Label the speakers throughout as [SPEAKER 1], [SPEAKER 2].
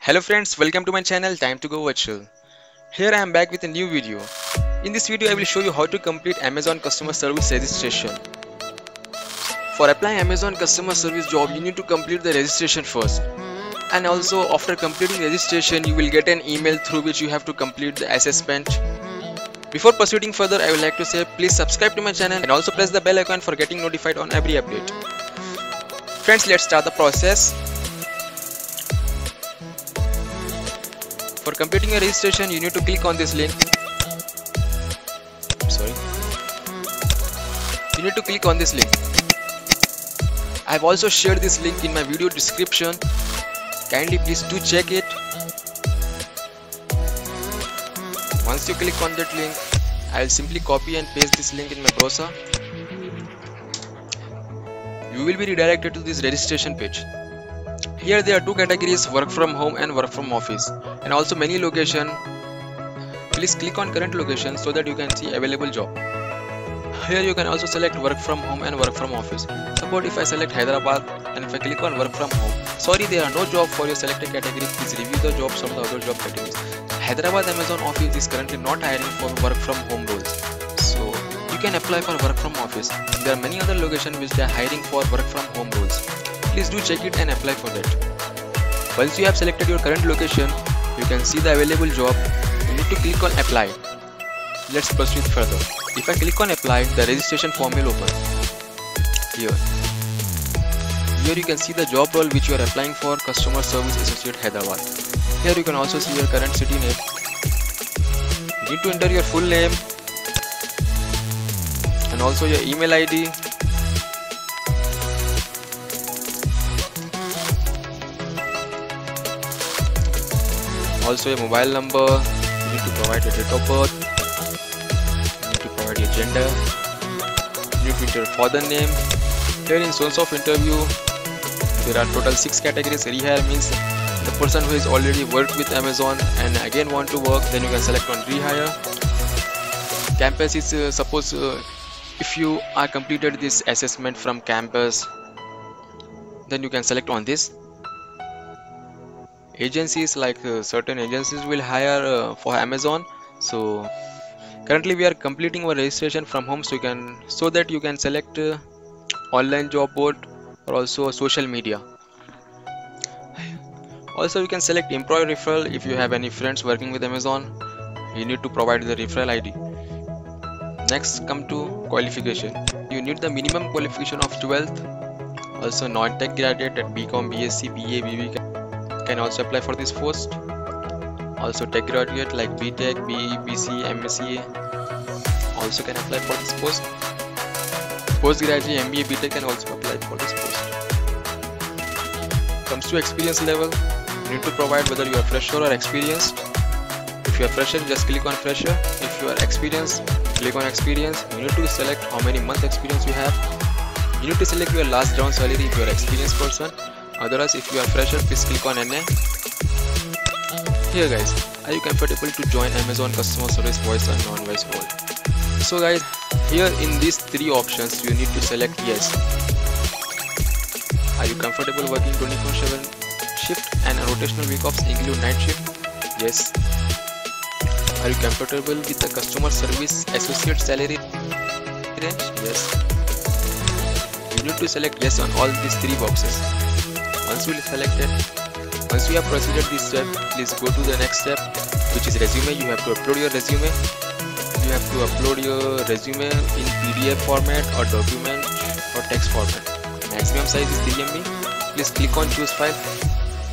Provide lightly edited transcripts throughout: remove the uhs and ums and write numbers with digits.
[SPEAKER 1] Hello friends, welcome to my channel Time to Go Virtual. Here I am back with a new video. In this video I will show you how to complete Amazon customer service registration. For applying Amazon customer service job, you need to complete the registration first. And also after completing registration, you will get an email through which you have to complete the assessment. Before proceeding further, I would like to say please subscribe to my channel and also press the bell icon for getting notified on every update. Friends, let's start the process. For completing your registration, you need to click on this link. You need to click on this link. I have also shared this link in my video description. Kindly please do check it. Once you click on that link, I will simply copy and paste this link in my browser. You will be redirected to this registration page. Here there are two categories, work from home and work from office, and also many location. Please click on current location so that you can see available job. Here you can also select work from home and work from office. Suppose if I select Hyderabad and if I click on work from home, sorry, there are no job for your selected category. Please review the jobs from the other job categories. Hyderabad Amazon office is currently not hiring for work from home roles, so you can apply for work from office. There are many other locations which they are hiring for work from home roles. Please do check it and apply for that. Once you have selected your current location, you can see the available job. You need to click on apply. Let's proceed further. If I click on apply, the registration form will open. Here you can see the job role which you are applying for, Customer Service Associate Hyderabad. Here you can also see your current city name. You need to enter your full name and also your email ID. Also your mobile number. You need to provide your date of birth. You need to provide your gender. You need to enter your father name. Here in source of interview, there are total 6 categories. Rehire means the person who has already worked with Amazon and again want to work, then you can select on rehire. Campus is suppose if you are completed this assessment from campus, then you can select on this. Agencies, like certain agencies will hire for Amazon, so currently we are completing our registration from home, so that you can select online job board or also social media. Also you can select employee referral. If you have any friends working with Amazon, you need to provide the referral ID. Next, come to qualification. You need the minimum qualification of 12th. Also non-tech graduate at BCom, BSc, BA, BB can also apply for this post. Also tech graduate like BTech, BE, BC, MSc also can apply for this post. Postgraduate, MBA, BTech can also apply for this post. Comes to experience level, you need to provide whether you are fresher or experienced. If you are fresher, just click on fresher. If you are experienced, click on experience. You need to select how many months experience you have. You need to select your last round salary if you are experienced person. Otherwise, if you are fresher, please click on NA. Here guys, are you comfortable to join Amazon customer service voice and non-voice role? So guys, here in these 3 options, you need to select yes. Are you comfortable working 24/7 shift and a rotational week offs include night shift? Yes. Are you comfortable with the customer service associate salary range? Yes. You need to select yes on all these 3 boxes. Once you select it, once you have proceeded this step, please go to the next step, which is resume. You have to upload your resume. You have to upload your resume in PDF format or document or text format. Maximum size is 3 MB. Please click on choose file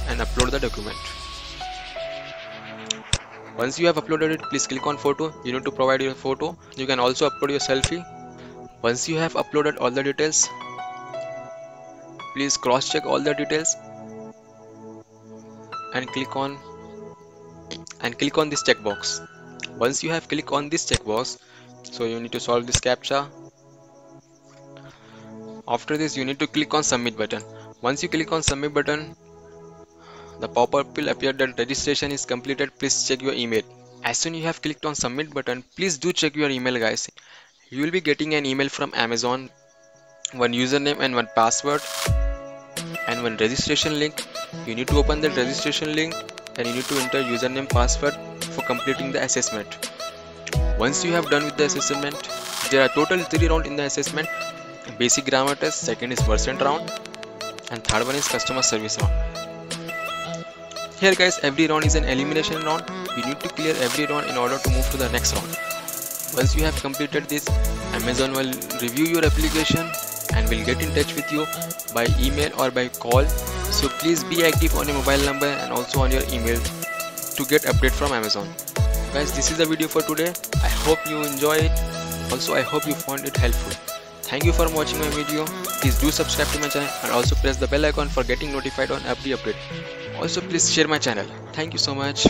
[SPEAKER 1] and upload the document. Once you have uploaded it, please click on photo. You need to provide your photo. You can also upload your selfie. Once you have uploaded all the details, please cross check all the details and click on this checkbox. Once you have clicked on this checkbox, so you need to solve this captcha. After this, you need to click on submit button. Once you click on submit button, the pop-up will appear that registration is completed. Please check your email. As soon as you have clicked on submit button, please do check your email guys. You will be getting an email from Amazon, one username and one password and one registration link. You need to open that registration link and you need to enter username password for completing the assessment. Once you have done with the assessment, there are total 3 rounds in the assessment: basic grammar test, second is percent round, and third one is customer service round. Here guys, every round is an elimination round. You need to clear every round in order to move to the next round. Once you have completed this, Amazon will review your application and will get in touch with you by email or by call. So please be active on your mobile number and also on your email to get update from Amazon. Guys, this is the video for today. I hope you enjoy it. Also, I hope you found it helpful. Thank you for watching my video. Please do subscribe to my channel and also press the bell icon for getting notified on every update. Also, please share my channel. Thank you so much.